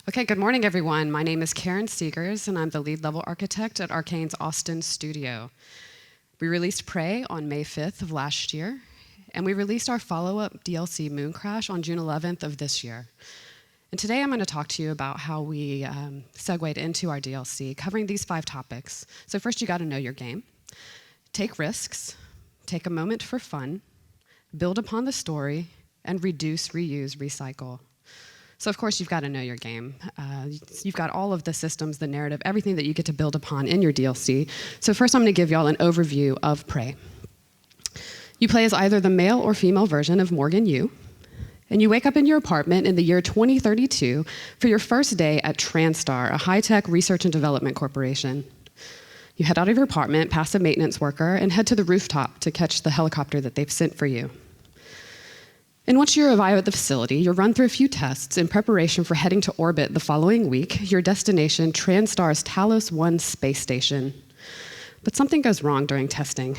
Okay, good morning, everyone. My name is Karen Segars, and I'm the lead level architect at Arkane's Austin studio. We released Prey on May 5th of last year, and we released our follow-up DLC MoonCrash on June 11th of this year. And today I'm going to talk to you about how we segued into our DLC, covering these 5 topics. So first, you got to know your game. Take risks, take a moment for fun, build upon the story, and reduce, reuse, recycle. So of course, you've got to know your game. You've got all of the systems, the narrative, everything that you get to build upon in your DLC. So first, I'm going to give y'all an overview of Prey. You play as either the male or female version of Morgan Yu, and you wake up in your apartment in the year 2032 for your first day at TranStar, a high-tech research and development corporation. You head out of your apartment, past a maintenance worker, and head to the rooftop to catch the helicopter that they've sent for you. And once you arrive at the facility, you're run through a few tests in preparation for heading to orbit the following week, your destination, TranStar's Talos 1 space station. But something goes wrong during testing.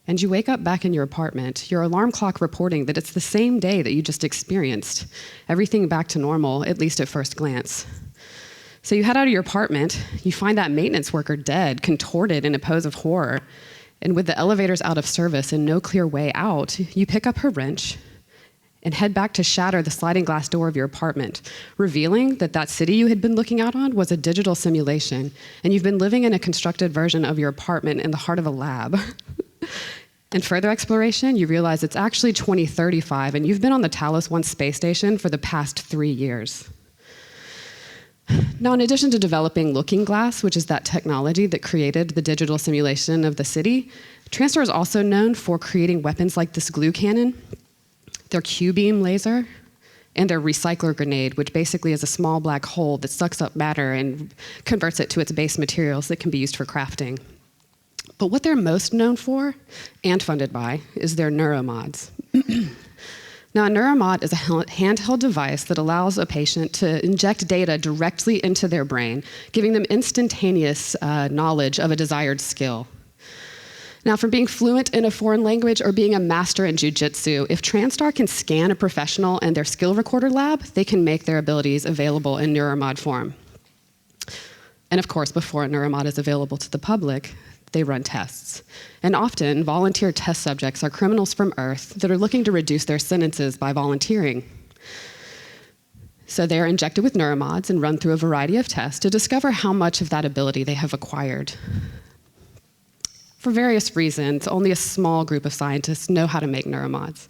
And you wake up back in your apartment, your alarm clock reporting that it's the same day that you just experienced. Everything back to normal, at least at first glance. So you head out of your apartment, you find that maintenance worker dead, contorted in a pose of horror. And with the elevators out of service and no clear way out, you pick up her wrench and head back to shatter the sliding glass door of your apartment, revealing that that city you had been looking out on was a digital simulation, and you've been living in a constructed version of your apartment in the heart of a lab. In further exploration, you realize it's actually 2035, and you've been on the Talos 1 space station for the past 3 years. Now, in addition to developing Looking Glass, which is that technology that created the digital simulation of the city, TranStar is also known for creating weapons like this glue cannon, their Q-beam laser, and their recycler grenade, which basically is a small black hole that sucks up matter and converts it to its base materials that can be used for crafting. But what they're most known for, and funded by, is their neuromods. Now, a neuromod is a handheld device that allows a patient to inject data directly into their brain, giving them instantaneous knowledge of a desired skill. Now, from being fluent in a foreign language or being a master in jiu-jitsu, if TranStar can scan a professional in their skill recorder lab, they can make their abilities available in neuromod form. And of course, before a neuromod is available to the public, they run tests. And often, volunteer test subjects are criminals from Earth that are looking to reduce their sentences by volunteering. So they're injected with neuromods and run through a variety of tests to discover how much of that ability they have acquired. For various reasons, only a small group of scientists know how to make neuromods.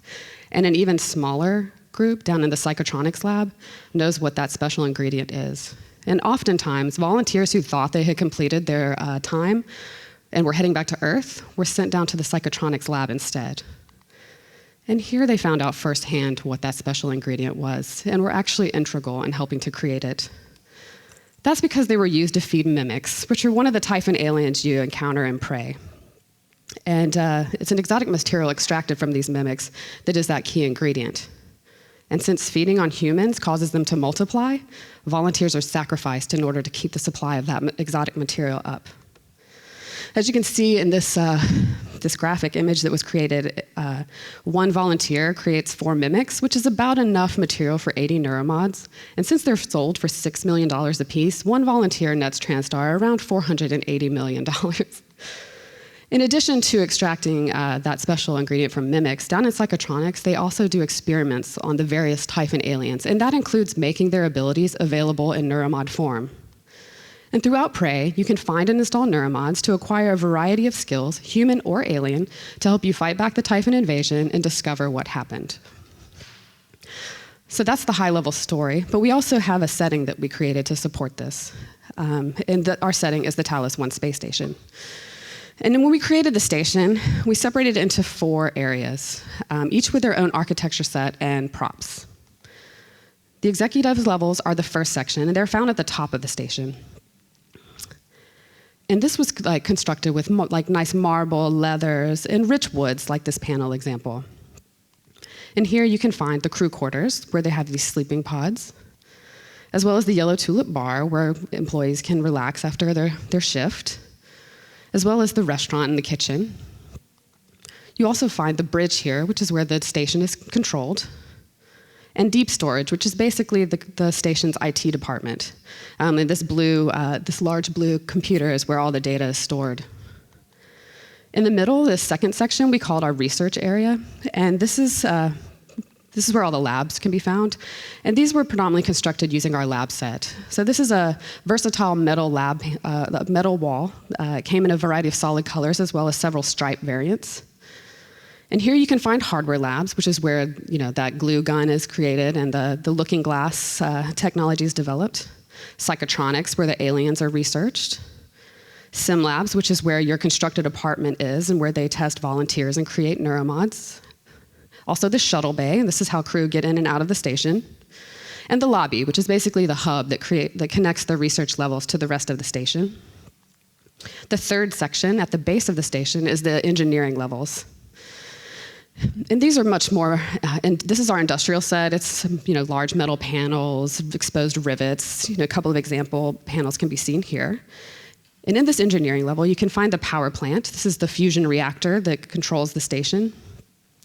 And an even smaller group down in the psychotronics lab knows what that special ingredient is. And oftentimes, volunteers who thought they had completed their time and were heading back to Earth were sent down to the psychotronics lab instead. And here they found out firsthand what that special ingredient was, and were actually integral in helping to create it. That's because they were used to feed mimics, which are one of the Typhon aliens you encounter in Prey. And it's an exotic material extracted from these mimics that is that key ingredient. And since feeding on humans causes them to multiply, volunteers are sacrificed in order to keep the supply of that exotic material up. As you can see in this graphic image that was created, one volunteer creates 4 mimics, which is about enough material for 80 neuromods. And since they're sold for $6 million apiece, one volunteer nets TranStar around $480 million. In addition to extracting that special ingredient from mimics, down in psychotronics, they also do experiments on the various Typhon aliens, and that includes making their abilities available in neuromod form. And throughout Prey, you can find and install neuromods to acquire a variety of skills, human or alien, to help you fight back the Typhon invasion and discover what happened. So that's the high-level story, but we also have a setting that we created to support this. Our setting is the Talos 1 space station. And then when we created the station, we separated it into 4 areas, each with their own architecture set and props. The executive levels are the first section, and they're found at the top of the station. And this was constructed with nice marble, leathers, and rich woods, like this panel example. And here you can find the crew quarters, where they have these sleeping pods, as well as the yellow tulip bar, where employees can relax after their shift, as well as the restaurant and the kitchen. You also find the bridge here, which is where the station is controlled. and deep storage, which is basically the station's IT department. And this large blue computer is where all the data is stored. In the middle, this second section, we called our research area, and this is where all the labs can be found. And these were predominantly constructed using our lab set. So this is a versatile metal wall. It came in a variety of solid colors as well as several stripe variants. And here you can find hardware labs, which is where that glue gun is created and the looking glass technology is developed. Psychotronics, where the aliens are researched. Sim labs, which is where your constructed apartment is and where they test volunteers and create neuromods. Also the shuttle bay, and this is how crew get in and out of the station. And the lobby, which is basically the hub that connects the research levels to the rest of the station. The third section at the base of the station is the engineering levels. And these are much more, and this is our industrial set. It's large metal panels, exposed rivets. A couple of example panels can be seen here. And in this engineering level, you can find the power plant. This is the fusion reactor that controls the station.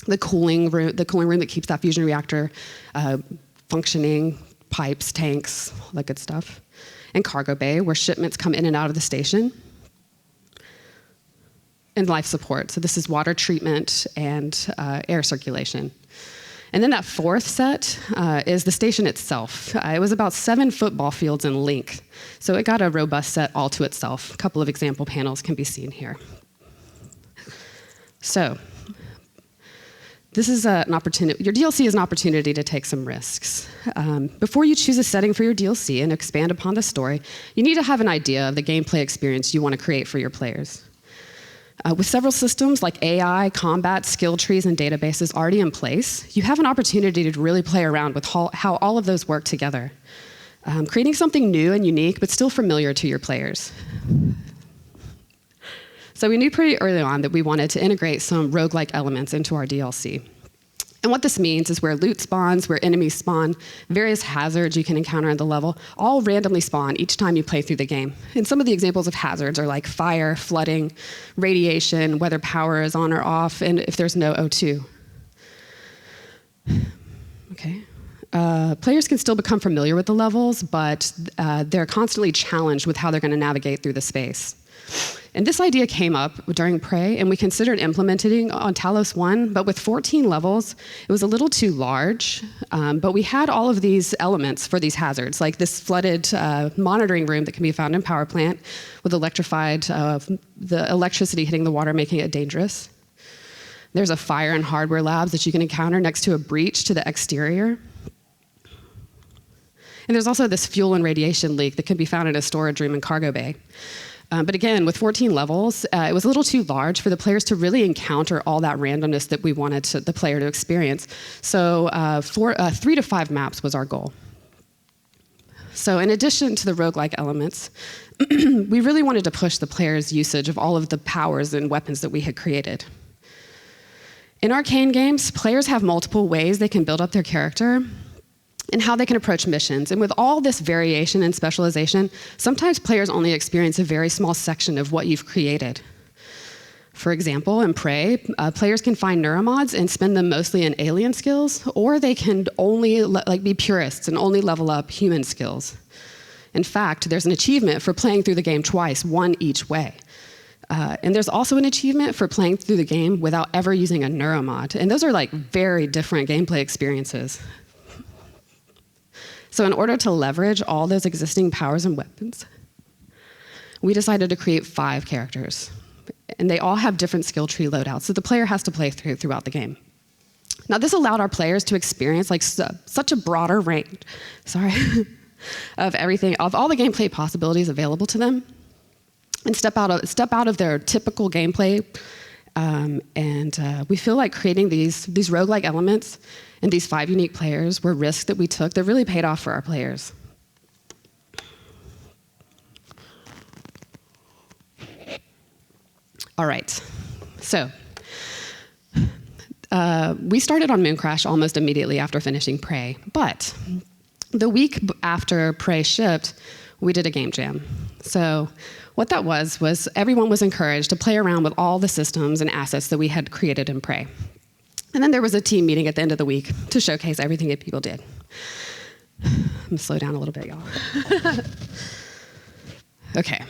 The cooling room that keeps that fusion reactor functioning, pipes, tanks, all that good stuff. And cargo bay, where shipments come in and out of the station. And life support. So this is water treatment and air circulation. And then that fourth set is the station itself. It was about 7 football fields in length. So it got a robust set all to itself. A couple of example panels can be seen here. So this is an opportunity. Your DLC is an opportunity to take some risks. Before you choose a setting for your DLC and expand upon the story, you need to have an idea of the gameplay experience you want to create for your players. With several systems like AI, combat, skill trees, and databases already in place, you have an opportunity to really play around with how all of those work together, creating something new and unique, but still familiar to your players. So we knew pretty early on that we wanted to integrate some roguelike elements into our DLC. And what this means is where loot spawns, where enemies spawn, various hazards you can encounter in the level, all randomly spawn each time you play through the game. And some of the examples of hazards are like fire, flooding, radiation, whether power is on or off, and if there's no O2. Okay. Players can still become familiar with the levels, but they're constantly challenged with how they're going to navigate through the space. And this idea came up during Prey, and we considered implementing on Talos 1, but with 14 levels, it was a little too large. But we had all of these elements for these hazards, like this flooded monitoring room that can be found in power plant with the electricity hitting the water, making it dangerous. There's a fire and hardware labs that you can encounter next to a breach to the exterior. And there's also this fuel and radiation leak that can be found in a storage room and cargo bay. But again, with 14 levels, it was a little too large for the players to really encounter all that randomness that we wanted the player to experience. So 3 to 5 maps was our goal. So in addition to the roguelike elements, we really wanted to push the player's usage of all of the powers and weapons that we had created. In Arkane games, players have multiple ways they can build up their character and how they can approach missions. And with all this variation and specialization, sometimes players only experience a very small section of what you've created. For example, in Prey, players can find neuromods and spend them mostly in alien skills, or they can only be purists and only level up human skills. In fact, there's an achievement for playing through the game twice, one each way. And there's also an achievement for playing through the game without ever using a neuromod. And those are very different gameplay experiences. So in order to leverage all those existing powers and weapons, we decided to create 5 characters. And they all have different skill tree loadouts, so the player has to play throughout the game. Now, this allowed our players to experience such a broader range, of everything, of all the gameplay possibilities available to them, and step out of their typical gameplay. We feel like creating these roguelike elements and these 5 unique players were risks that we took that really paid off for our players. All right, so we started on MoonCrash almost immediately after finishing Prey, but the week after Prey shipped, we did a game jam. So what that was everyone was encouraged to play around with all the systems and assets that we had created in Prey. And then there was a team meeting at the end of the week to showcase everything that people did. I'm gonna slow down a little bit, y'all. Okay,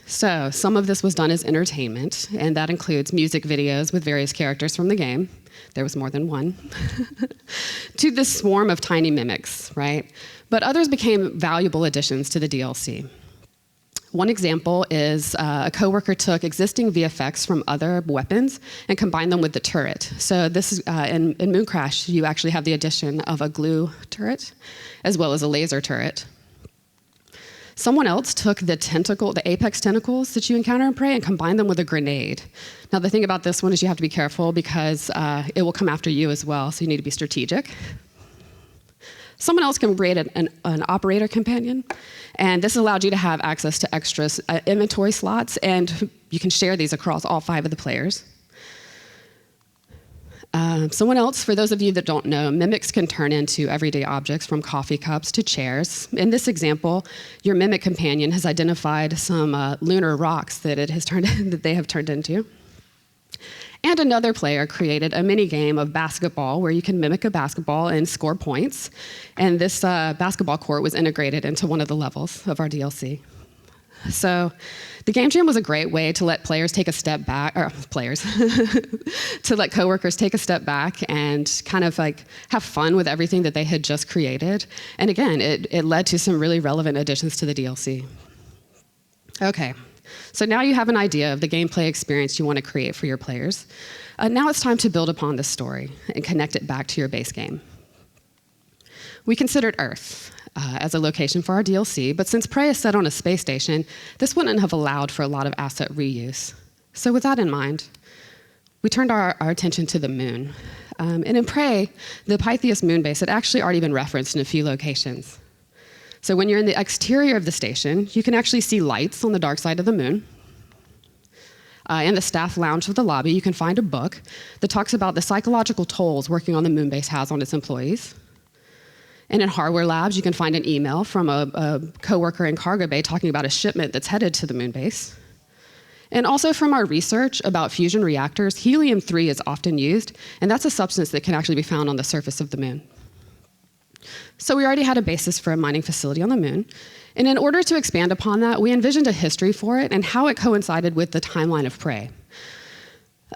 so some of this was done as entertainment, and that includes music videos with various characters from the game. There was more than one. To this swarm of tiny mimics, right? But others became valuable additions to the DLC. One example is a coworker took existing VFX from other weapons and combined them with the turret. So this is, in MoonCrash, you actually have the addition of a glue turret, as well as a laser turret. Someone else took the apex tentacles that you encounter in Prey and combined them with a grenade. Now the thing about this one is you have to be careful because it will come after you as well, so you need to be strategic. Someone else can create an operator companion, and this allowed you to have access to extra inventory slots, and you can share these across all 5 of the players. Someone else, for those of you that don't know, mimics can turn into everyday objects from coffee cups to chairs. In this example, your mimic companion has identified some lunar rocks that they have turned into. And another player created a mini game of basketball where you can mimic a basketball and score points. And this basketball court was integrated into one of the levels of our DLC. So the game jam was a great way to let players take a step back, to let coworkers take a step back and kind of like have fun with everything that they had just created. And again, it led to some really relevant additions to the DLC. Okay. So now you have an idea of the gameplay experience you want to create for your players. Now it's time to build upon this story and connect it back to your base game. We considered Earth as a location for our DLC, but since Prey is set on a space station, this wouldn't have allowed for a lot of asset reuse. So with that in mind, we turned our attention to the moon. And in Prey, the Pythias moon base had actually already been referenced in a few locations. So when you're in the exterior of the station, you can actually see lights on the dark side of the moon. In the staff lounge of the lobby, you can find a book that talks about the psychological tolls working on the moon base has on its employees. And in hardware labs, you can find an email from a coworker in cargo bay talking about a shipment that's headed to the moon base. And also from our research about fusion reactors, helium-3 is often used, and that's a substance that can actually be found on the surface of the moon. So we already had a basis for a mining facility on the moon. And in order to expand upon that, we envisioned a history for it and how it coincided with the timeline of Prey.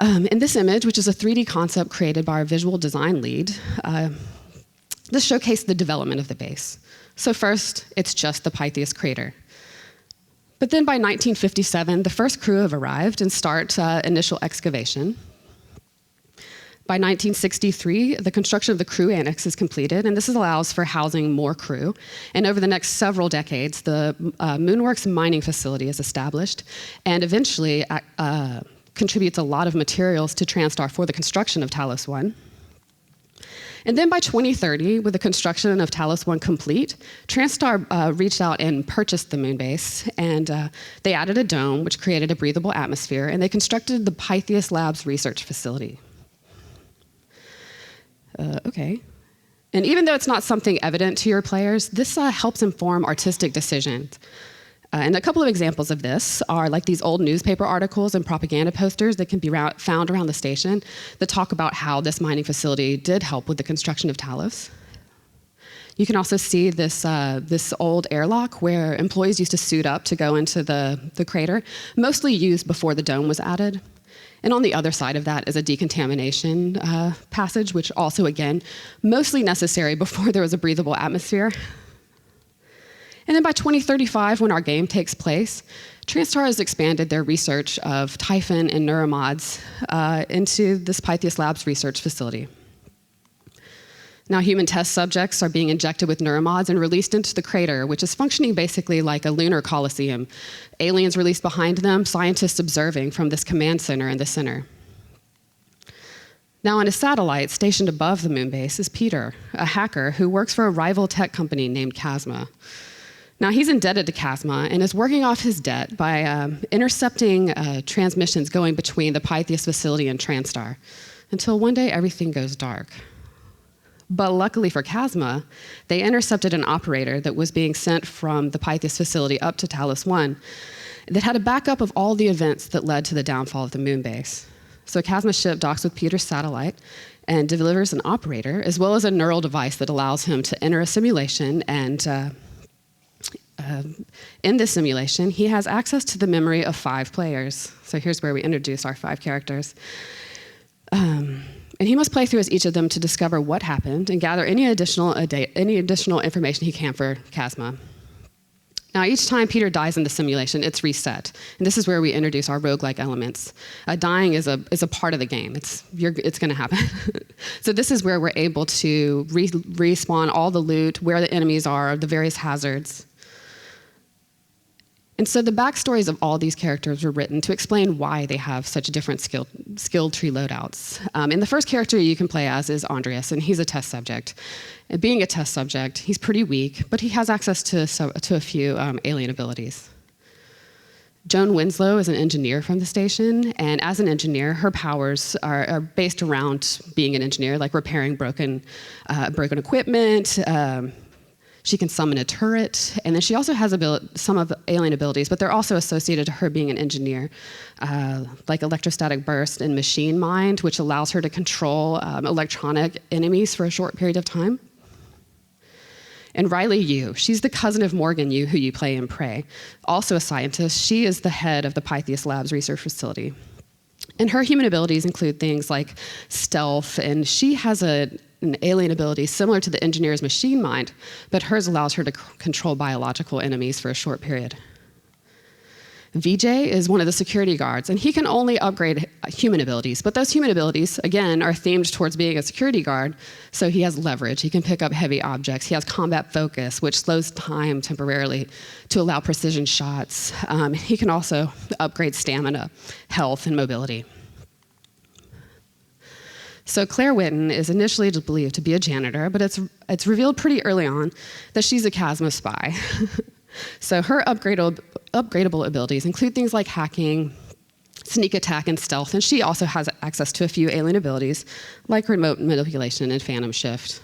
In this image, which is a 3D concept created by our visual design lead, this showcased the development of the base. So first, it's just the Pythias crater. But then by 1957, the first crew have arrived and start initial excavation. By 1963, the construction of the crew annex is completed, and this allows for housing more crew. And over the next several decades, the Moonworks mining facility is established, and eventually contributes a lot of materials to Transtar for the construction of Talos 1. And then by 2030, with the construction of Talos 1 complete, Transtar reached out and purchased the moon base, and they added a dome, which created a breathable atmosphere, and they constructed the Pythias Labs research facility. Okay. And even though it's not something evident to your players, this helps inform artistic decisions. And a couple of examples of this are like these old newspaper articles and propaganda posters that can be found around the station that talk about how this mining facility did help with the construction of Talos. You can also see this old airlock where employees used to suit up to go into the crater, mostly used before the dome was added. And on the other side of that is a decontamination passage, which also, again, mostly necessary before there was a breathable atmosphere. And then by 2035, when our game takes place, Transtar has expanded their research of Typhon and neuromods into this Pythias Labs research facility. Now, human test subjects are being injected with neuromods and released into the crater, which is functioning basically like a lunar coliseum. Aliens released behind them, scientists observing from this command center in the center. Now, on a satellite stationed above the moon base is Peter, a hacker who works for a rival tech company named Chasma. Now, he's indebted to Chasma and is working off his debt by intercepting transmissions going between the Pythias facility and Transtar, until one day everything goes dark. But luckily for Chasma, they intercepted an operator that was being sent from the Pythias facility up to Talos 1 that had a backup of all the events that led to the downfall of the moon base. So Chasma's ship docks with Peter's satellite, and delivers an operator, as well as a neural device that allows him to enter a simulation. And in this simulation, he has access to the memory of 5 players. So here's where we introduce our 5 characters. And he must play through as each of them to discover what happened and gather any additional information he can for Chasma. Now, each time Peter dies in the simulation, it's reset. And this is where we introduce our roguelike elements. Dying is a part of the game. It's going to happen. So this is where we're able to respawn all the loot, where the enemies are, the various hazards. And so the backstories of all these characters were written to explain why they have such different skill tree loadouts. And the first character you can play as is Andreas, and he's a test subject. And being a test subject, he's pretty weak, but he has access to a few alien abilities. Joan Winslow is an engineer from the station, and as an engineer, her powers are based around being an engineer, like repairing broken equipment. She can summon a turret, and then she also has some of the alien abilities, but they're also associated to her being an engineer, like electrostatic burst and machine mind, which allows her to control electronic enemies for a short period of time. And Riley Yu, she's the cousin of Morgan Yu, who you play in Prey. Also a scientist, she is the head of the Pythias Labs research facility. And her human abilities include things like stealth, and she has an alien ability similar to the engineer's machine mind, but hers allows her to control biological enemies for a short period. VJ is one of the security guards, and he can only upgrade human abilities, but those human abilities, again, are themed towards being a security guard, so he has leverage. He can pick up heavy objects. He has combat focus, which slows time temporarily to allow precision shots. He can also upgrade stamina, health, and mobility. So Claire Whitten is initially believed to be a janitor, but it's revealed pretty early on that she's a Chasma spy. So her upgradable abilities include things like hacking, sneak attack, and stealth, and she also has access to a few alien abilities like remote manipulation and phantom shift.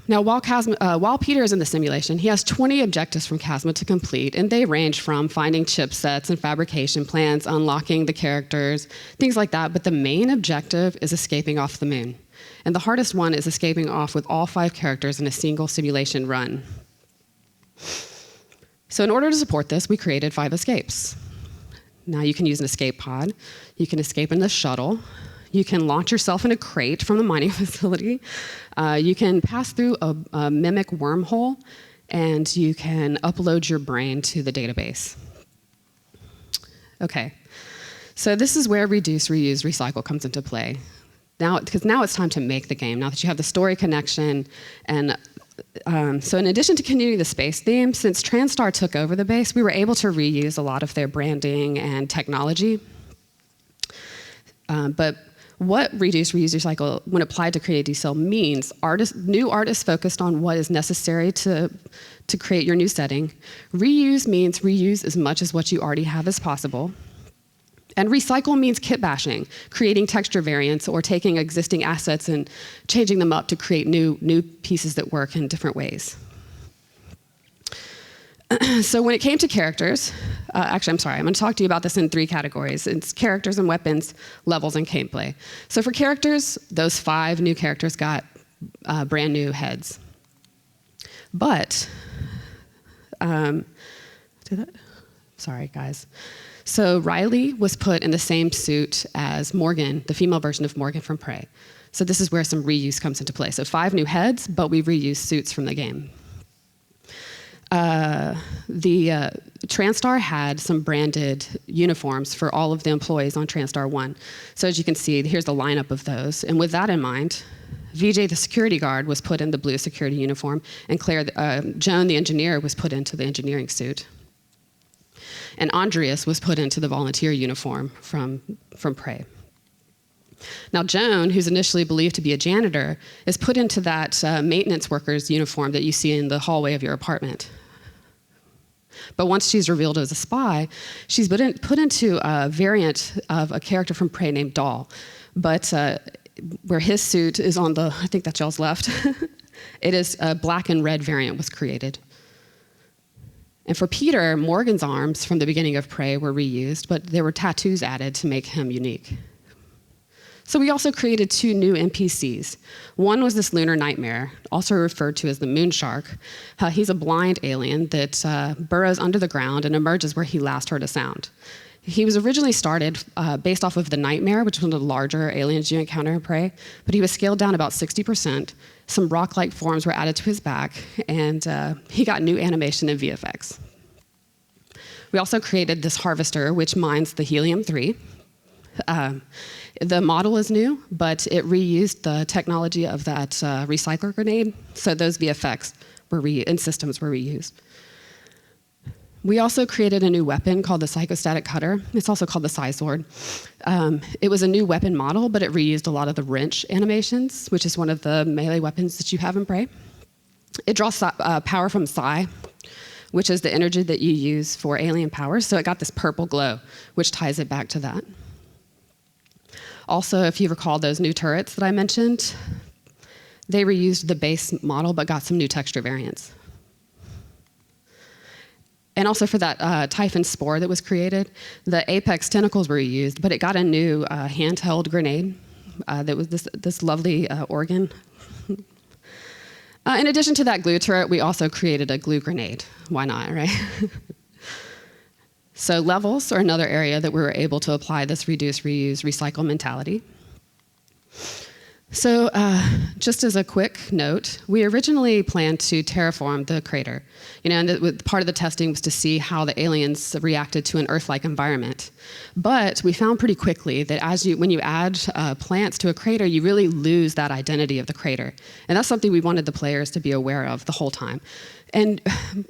Now, while Peter is in the simulation, he has 20 objectives from Chasma to complete, and they range from finding chipsets and fabrication plans, unlocking the characters, things like that, but the main objective is escaping off the moon. And the hardest one is escaping off with all 5 characters in a single simulation run. So in order to support this, we created 5 escapes. Now you can use an escape pod, you can escape in the shuttle, you can launch yourself in a crate from the mining facility. You can pass through a mimic wormhole, and you can upload your brain to the database. Okay, so this is where reduce, reuse, recycle comes into play. Because now it's time to make the game. Now that you have the story connection, and so in addition to continuing the space theme, since TranStar took over the base, we were able to reuse a lot of their branding and technology. But what reduce, reuse, recycle, when applied to create a D-Cell, means new artists focused on what is necessary to create your new setting. Reuse means reuse as much as what you already have as possible. And recycle means kit bashing, creating texture variants or taking existing assets and changing them up to create new pieces that work in different ways. So when it came to characters, actually, I'm sorry, I'm going to talk to you about this in 3 categories. It's characters and weapons, levels, and gameplay. So for characters, those 5 new characters got brand new heads. But, sorry, guys. So Riley was put in the same suit as Morgan, the female version of Morgan from Prey. So this is where some reuse comes into play. So 5 new heads, but we reused suits from the game. The TranStar had some branded uniforms for all of the employees on TranStar 1. So as you can see, here's the lineup of those. And with that in mind, VJ, the security guard, was put in the blue security uniform, and Joan, the engineer, was put into the engineering suit. And Andreas was put into the volunteer uniform from Prey. Now, Joan, who's initially believed to be a janitor, is put into that maintenance worker's uniform that you see in the hallway of your apartment. But once she's revealed as a spy, she's put into a variant of a character from Prey named Doll. But where his suit is on the, I think that's y'all's left, it is a black and red variant was created. And for Peter, Morgan's arms from the beginning of Prey were reused, but there were tattoos added to make him unique. So we also created 2 new NPCs. One was this lunar nightmare, also referred to as the moon shark. He's a blind alien that burrows under the ground and emerges where he last heard a sound. He was originally started based off of the nightmare, which was one of the larger aliens you encounter in Prey, but he was scaled down about 60%. Some rock-like forms were added to his back, and he got new animation and VFX. We also created this harvester, which mines the helium-3. The model is new, but it reused the technology of that recycler grenade, so those VFX and systems were reused. We also created a new weapon called the Psychostatic Cutter. It's also called the Psy Sword. It was a new weapon model, but it reused a lot of the wrench animations, which is one of the melee weapons that you have in Prey. It draws power from Psy, which is the energy that you use for alien powers, so it got this purple glow, which ties it back to that. Also, if you recall those new turrets that I mentioned, they reused the base model but got some new texture variants. And also for that Typhon spore that was created, the apex tentacles were reused, but it got a new handheld grenade that was this lovely organ. In addition to that glue turret, we also created a glue grenade. Why not, right? So levels are another area that we were able to apply this reduce, reuse, recycle mentality. So just as a quick note, we originally planned to terraform the crater. And part of the testing was to see how the aliens reacted to an Earth-like environment. But we found pretty quickly that when you add plants to a crater, you really lose that identity of the crater. And that's something we wanted the players to be aware of the whole time. And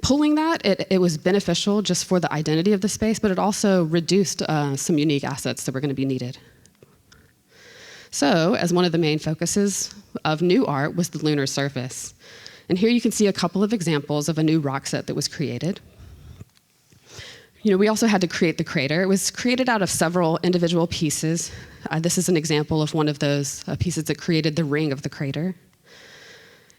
pulling that, it was beneficial just for the identity of the space, but it also reduced some unique assets that were going to be needed. So, as one of the main focuses of new art was the lunar surface. And here you can see a couple of examples of a new rock set that was created. We also had to create the crater. It was created out of several individual pieces. This is an example of one of those pieces that created the ring of the crater.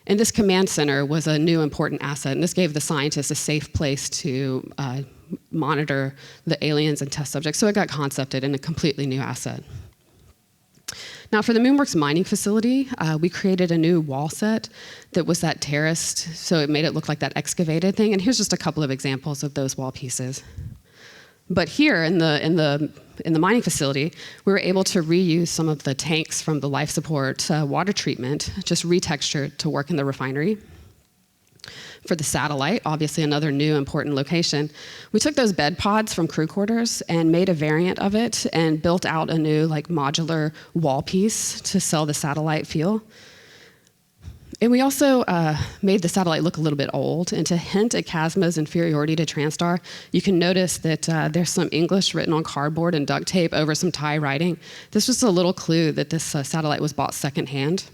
And this command center was a new important asset, and this gave the scientists a safe place to monitor the aliens and test subjects, so it got concepted in a completely new asset. Now, for the Moonworks mining facility, we created a new wall set that was that terraced, so it made it look like that excavated thing, and here's just a couple of examples of those wall pieces. But here in the mining facility, we were able to reuse some of the tanks from the life support water treatment, just retextured to work in the refinery. For the satellite, obviously another new important location, we took those bed pods from crew quarters and made a variant of it and built out a new modular wall piece to sell the satellite feel. And we also made the satellite look a little bit old, and to hint at Chasma's inferiority to TranStar, you can notice that there's some English written on cardboard and duct tape over some Thai writing. This was a little clue that this satellite was bought secondhand.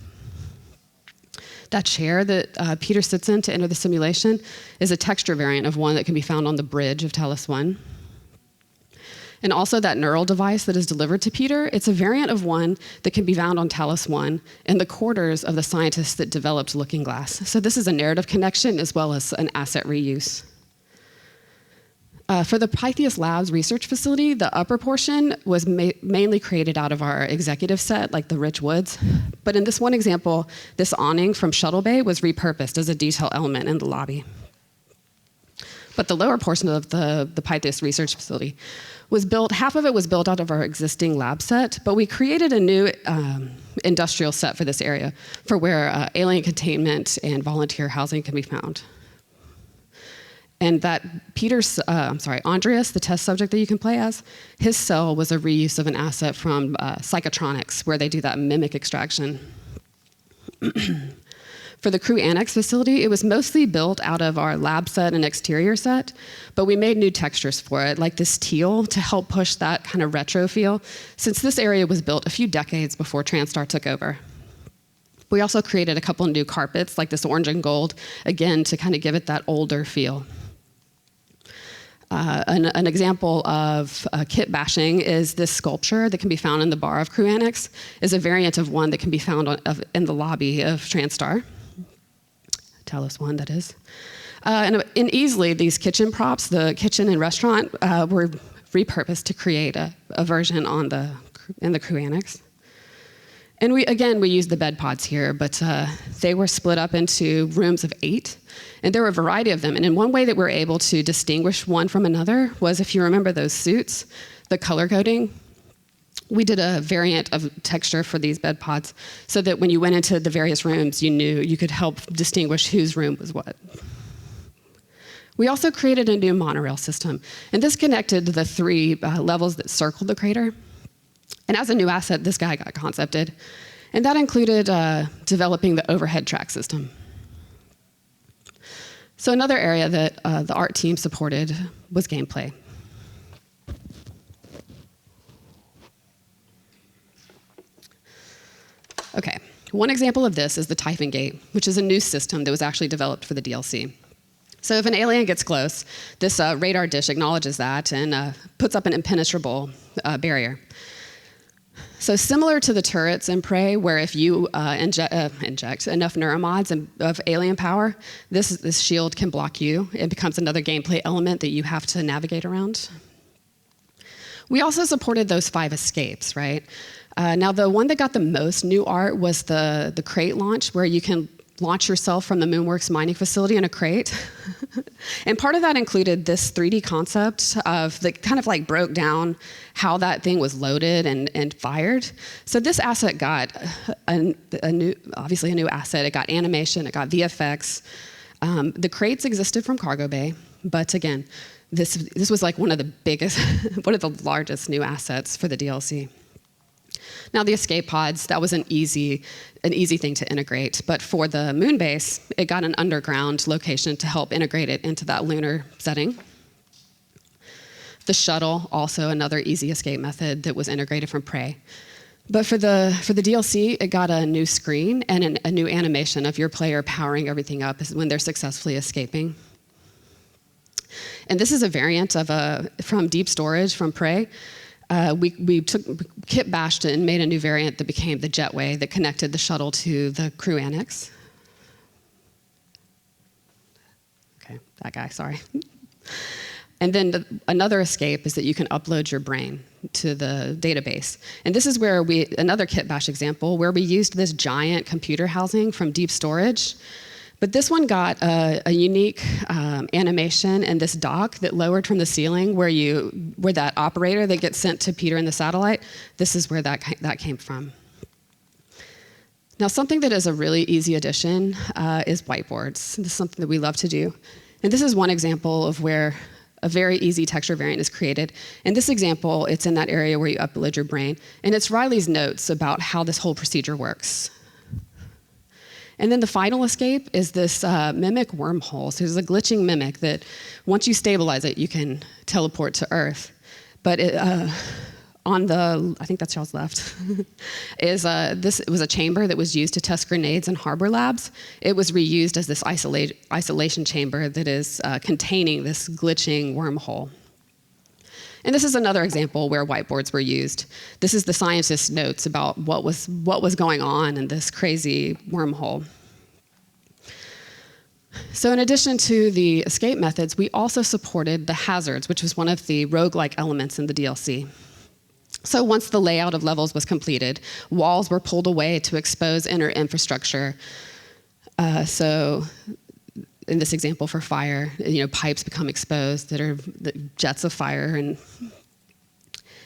That chair that Peter sits in to enter the simulation is a texture variant of one that can be found on the bridge of Talos 1. And also that neural device that is delivered to Peter, it's a variant of one that can be found on Talos 1 in the quarters of the scientists that developed Looking Glass. So this is a narrative connection as well as an asset reuse. For the Pytheas Labs research facility, the upper portion was mainly created out of our executive set, like the rich woods. But in this one example, this awning from Shuttle Bay was repurposed as a detail element in the lobby. But the lower portion of the Pytheas research facility was built, half of it was built out of our existing lab set, but we created a new industrial set for this area for where alien containment and volunteer housing can be found. And that Andreas, the test subject that you can play as, his cell was a reuse of an asset from Psychotronics, where they do that mimic extraction. For the crew annex facility, it was mostly built out of our lab set and exterior set, but we made new textures for it, like this teal, to help push that kind of retro feel, since this area was built a few decades before TranStar took over. We also created a couple of new carpets, like this orange and gold, again, to kind of give it that older feel. An example of kit bashing is this sculpture that can be found in the bar of Crew Annex, is a variant of one that can be found in the lobby of TranStar. Talos 1, that is. And easily, these kitchen props, the kitchen and restaurant, were repurposed to create a version in the Crew Annex. And we used the bed pods here, but they were split up into rooms of 8, and there were a variety of them. And in one way that we're able to distinguish one from another was, if you remember those suits, the color coding, we did a variant of texture for these bed pods so that when you went into the various rooms, you could help distinguish whose room was what. We also created a new monorail system, and this connected the 3 levels that circled the crater. And as a new asset, this guy got concepted, and that included developing the overhead track system. So another area that the art team supported was gameplay. Okay, one example of this is the Typhon Gate, which is a new system that was actually developed for the DLC. So if an alien gets close, this radar dish acknowledges that and puts up an impenetrable barrier. So similar to the turrets in Prey, where if you inject enough neuromods of alien power, this shield can block you. It becomes another gameplay element that you have to navigate around. We also supported those 5 escapes, right? Now, the one that got the most new art was the crate launch, where you can launch yourself from the Moonworks mining facility in a crate. And part of that included this 3D concept of that kind of like broke down how that thing was loaded and fired. So this asset got obviously a new asset. It got animation, it got VFX. The crates existed from Cargo Bay, but again, this was like one of the biggest, one of the largest new assets for the DLC. Now, the escape pods, that was an easy thing to integrate. But for the moon base, it got an underground location to help integrate it into that lunar setting. The shuttle, also another easy escape method that was integrated from Prey. But for the DLC, it got a new screen and a new animation of your player powering everything up when they're successfully escaping. And this is a variant of from Deep Storage from Prey. We kit bashed it and made a new variant that became the jetway that connected the shuttle to the crew annex. Okay, that guy, sorry. And then another escape is that you can upload your brain to the database. And this is where another kit bash example, where we used this giant computer housing from Deep Storage. But this one got a unique animation and this dock that lowered from the ceiling where that operator that gets sent to Peter in the satellite, this is where that came from. Now, something that is a really easy addition is whiteboards. This is something that we love to do. And this is one example of where a very easy texture variant is created. In this example, it's in that area where you upload your brain. And it's Riley's notes about how this whole procedure works. And then the final escape is this mimic wormhole. So there's a glitching mimic that once you stabilize it, you can teleport to Earth. But on the, I think that's y'all's left, it was a chamber that was used to test grenades in harbor labs. It was reused as this isolation chamber that is containing this glitching wormhole. And this is another example where whiteboards were used. This is the scientist's notes about what was going on in this crazy wormhole. So in addition to the escape methods, we also supported the hazards, which was one of the roguelike elements in the DLC. So once the layout of levels was completed, walls were pulled away to expose inner infrastructure. So in this example for fire, pipes become exposed that are the jets of fire.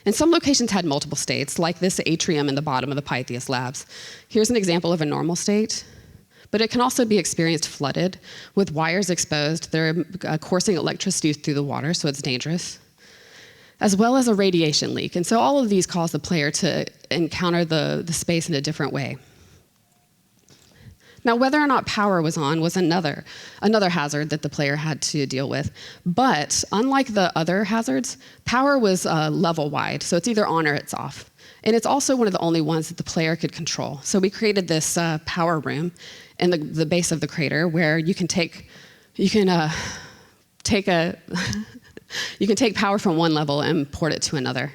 And some locations had multiple states, like this atrium in the bottom of the Pytheas labs. Here's an example of a normal state. But it can also be experienced flooded with wires exposed. They're coursing electricity through the water, so it's dangerous, as well as a radiation leak. And so all of these cause the player to encounter the space in a different way. Now, whether or not power was on was another hazard that the player had to deal with. But unlike the other hazards, power was level-wide, so it's either on or it's off. And it's also one of the only ones that the player could control. So we created this power room in the base of the crater where you can take power from one level and port it to another.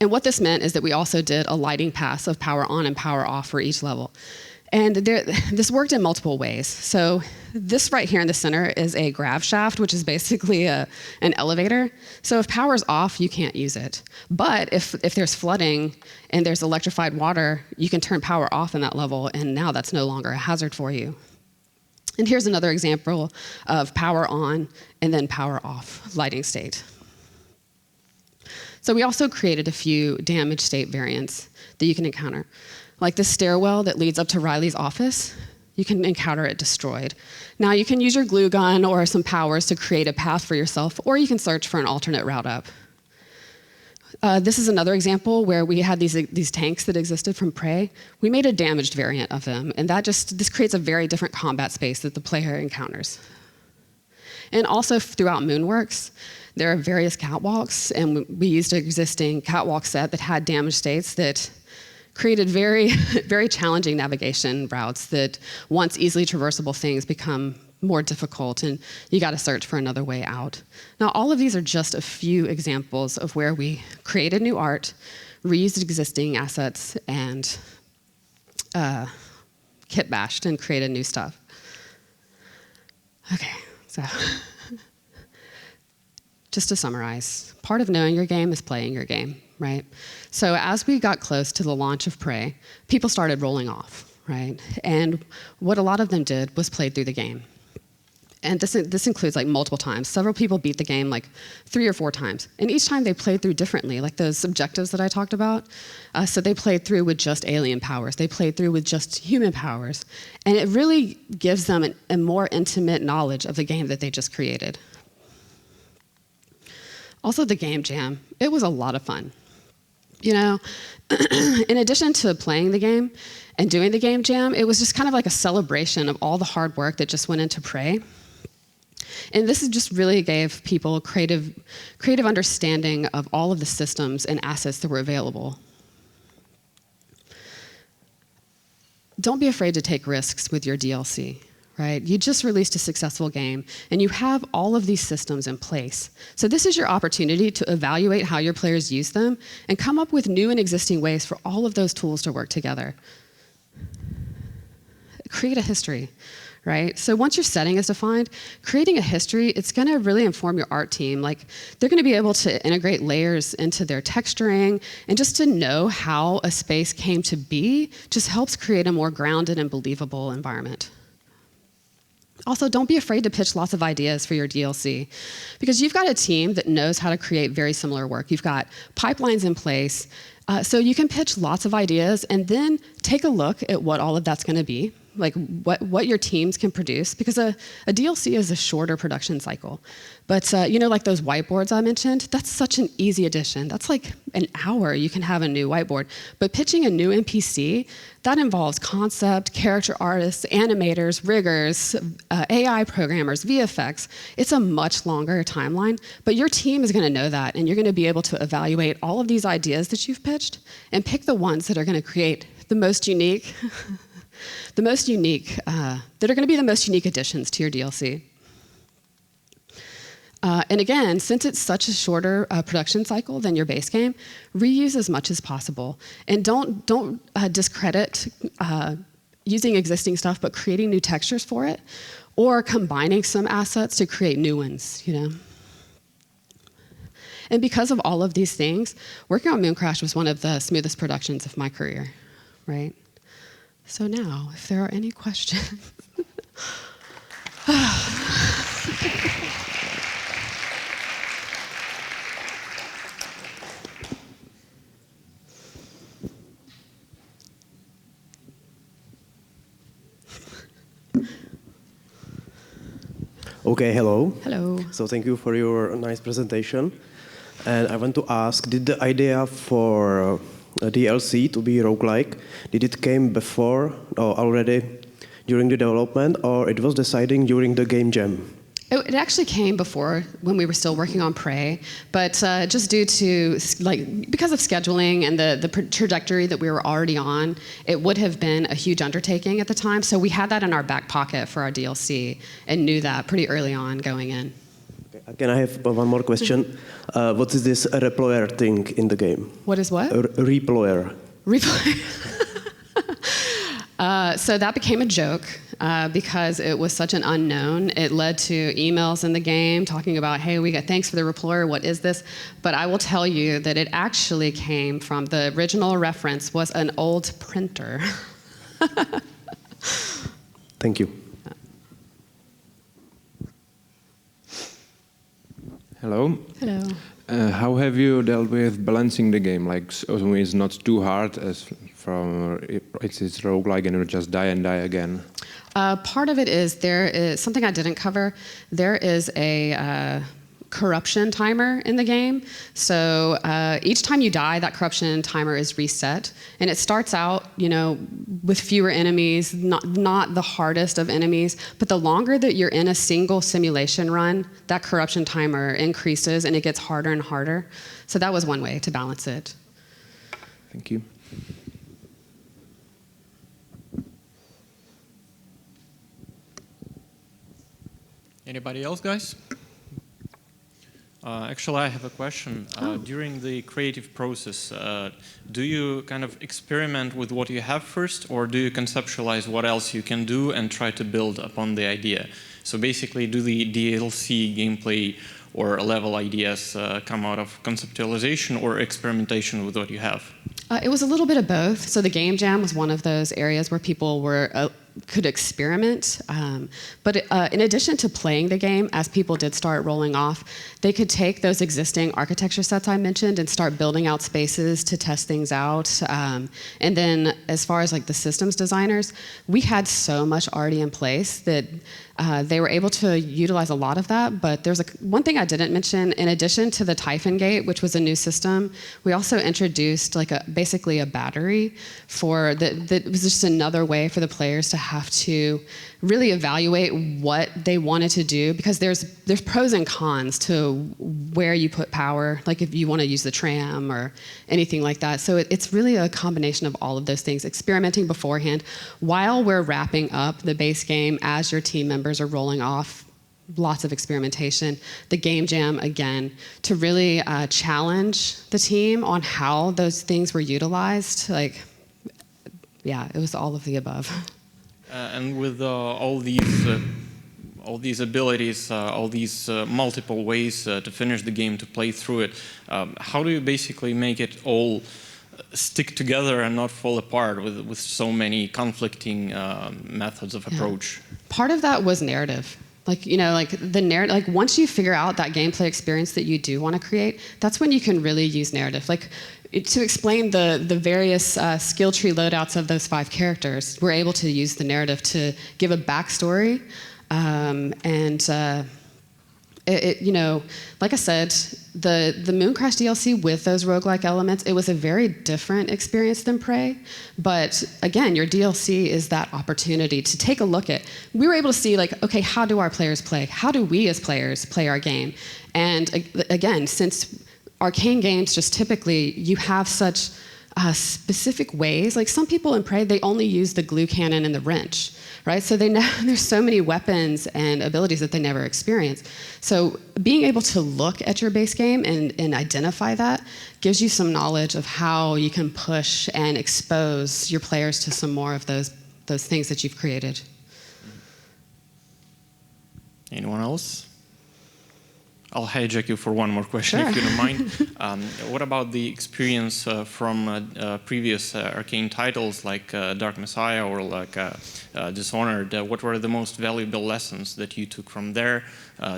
And what this meant is that we also did a lighting pass of power on and power off for each level. And this worked in multiple ways. So this right here in the center is a grav shaft, which is basically an elevator. So if power's off, you can't use it. But if there's flooding and there's electrified water, you can turn power off in that level, and now that's no longer a hazard for you. And here's another example of power on and then power off lighting state. So we also created a few damage state variants that you can encounter. Like this stairwell that leads up to Riley's office, you can encounter it destroyed. Now you can use your glue gun or some powers to create a path for yourself, or you can search for an alternate route up. This is another example where we had these tanks that existed from Prey. We made a damaged variant of them, and this creates a very different combat space that the player encounters. And also throughout Moonworks, there are various catwalks, and we used an existing catwalk set that had damaged states that created very, very challenging navigation routes that once easily traversable things become more difficult, and you got to search for another way out. Now, all of these are just a few examples of where we created new art, reused existing assets, and kit bashed and created new stuff. Okay, so just to summarize, part of knowing your game is playing your game, right? So as we got close to the launch of Prey, people started rolling off, right? And what a lot of them did was played through the game. And this includes like multiple times. Several people beat the game like 3 or 4 times. And each time they played through differently, like those objectives that I talked about. So they played through with just alien powers. They played through with just human powers. And it really gives them a more intimate knowledge of the game that they just created. Also, the game jam. It was a lot of fun. You know, in addition to playing the game and doing the game jam, it was just kind of like a celebration of all the hard work that just went into Prey. And this just really gave people creative understanding of all of the systems and assets that were available. Don't be afraid to take risks with your DLC, right? You just released a successful game, and you have all of these systems in place. So this is your opportunity to evaluate how your players use them and come up with new and existing ways for all of those tools to work together. Create a history. Right? So once your setting is defined, creating a history, it's going to really inform your art team. Like, they're going to be able to integrate layers into their texturing, and just to know how a space came to be just helps create a more grounded and believable environment. Also, don't be afraid to pitch lots of ideas for your DLC, because you've got a team that knows how to create very similar work. You've got pipelines in place, so you can pitch lots of ideas and then take a look at what all of that's going to be, like what your teams can produce, because a DLC is a shorter production cycle. But you know, like those whiteboards I mentioned, that's such an easy addition. That's like an hour you can have a new whiteboard. But pitching a new NPC, that involves concept, character artists, animators, riggers, AI programmers, VFX. It's a much longer timeline, but your team is going to know that, and you're going to be able to evaluate all of these ideas that you've pitched and pick the ones that are going to create the most unique that are going to be the most unique additions to your DLC. And again, since it's such a shorter production cycle than your base game, reuse as much as possible. And don't discredit using existing stuff, but creating new textures for it, or combining some assets to create new ones, you know? And because of all of these things, working on MoonCrash was one of the smoothest productions of my career, right? So now, if there are any questions. Okay, hello. Hello. So thank you for your nice presentation. And I want to ask, did the idea for a DLC to be roguelike, did it came before or already during the development, or it was deciding during the game jam? It actually came before, when we were still working on Prey, but just due to, because of scheduling and the trajectory that we were already on, it would have been a huge undertaking at the time. So we had that in our back pocket for our DLC and knew that pretty early on going in. Okay. Can I have one more question? What is this reployer thing in the game? What is what? Reployer. Reployer. So that became a joke because it was such an unknown. It led to emails in the game talking about, hey, we got thanks for the replorer, what is this? But I will tell you that it actually came from the original reference was an old printer. Thank you. Hello. Hello. How have you dealt with balancing the game? Like, so it's not too hard as from it's roguelike and you just die and die again. Part of it is there is something I didn't cover. There is a corruption timer in the game. So each time you die, that corruption timer is reset, and it starts out, you know, with fewer enemies, not the hardest of enemies. But the longer that you're in a single simulation run, that corruption timer increases, and it gets harder and harder. So that was one way to balance it. Thank you. Anybody else, guys? Actually, I have a question. During the creative process, do you kind of experiment with what you have first, or do you conceptualize what else you can do and try to build upon the idea? So basically, do the DLC gameplay or level ideas come out of conceptualization or experimentation with what you have? It was a little bit of both. So the game jam was one of those areas where people were could experiment. But in addition to playing the game, as people did start rolling off, they could take those existing architecture sets I mentioned and start building out spaces to test things out. And then as far as like the systems designers, we had so much already in place that they were able to utilize a lot of that. But there's one thing I didn't mention. In addition to the Typhon Gate, which was a new system, we also introduced like basically a battery for that was just another way for the players to have to really evaluate what they wanted to do, because there's pros and cons to where you put power, like if you want to use the tram or anything like that. So it's really a combination of all of those things, experimenting beforehand while we're wrapping up the base game as your team members are rolling off. Lots of experimentation. The game jam, again, to really challenge the team on how those things were utilized. Like, yeah, it was all of the above. And with all these abilities, all these multiple ways to finish the game, to play through it, how do you basically make it all stick together and not fall apart with so many conflicting methods of approach? Part of that was narrative. Like, you know, like the narrative, like once you figure out that gameplay experience that you do want to create, that's when you can really use narrative. Like, to explain the various skill tree loadouts of those 5 characters, we're able to use the narrative to give a backstory. You know, like I said, the MoonCrash DLC with those roguelike elements, it was a very different experience than Prey. But again, your DLC is that opportunity to take a look at. We were able to see, like, okay, how do our players play? How do we as players play our game? And again, since Arkane games, just typically, you have such specific ways. Like some people in Prey, they only use the glue cannon and the wrench, right? So there's so many weapons and abilities that they never experience. So being able to look at your base game and identify that gives you some knowledge of how you can push and expose your players to some more of those things that you've created. Anyone else? I'll hijack you for one more question, Sure. if you don't mind. What about the experience from previous Arkane titles like Dark Messiah or like Dishonored? What were the most valuable lessons that you took from there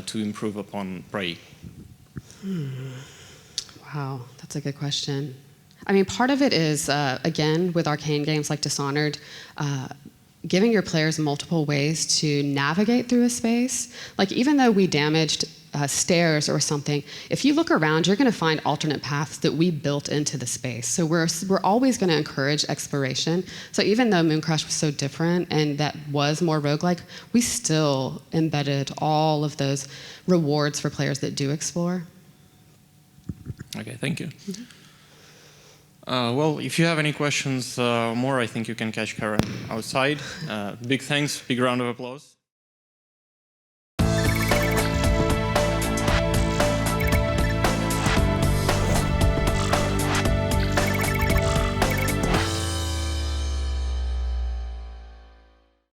to improve upon Prey? Wow, that's a good question. I mean, part of it is, again, with Arkane games like Dishonored, giving your players multiple ways to navigate through a space. Like, even though we damaged stairs or something, if you look around, you're going to find alternate paths that we built into the space. So we're always going to encourage exploration. So even though MoonCrash was so different and that was more roguelike, we still embedded all of those rewards for players that do explore. Okay, thank you. Well, if you have any questions more, I think you can catch Karen outside. Big thanks, big round of applause.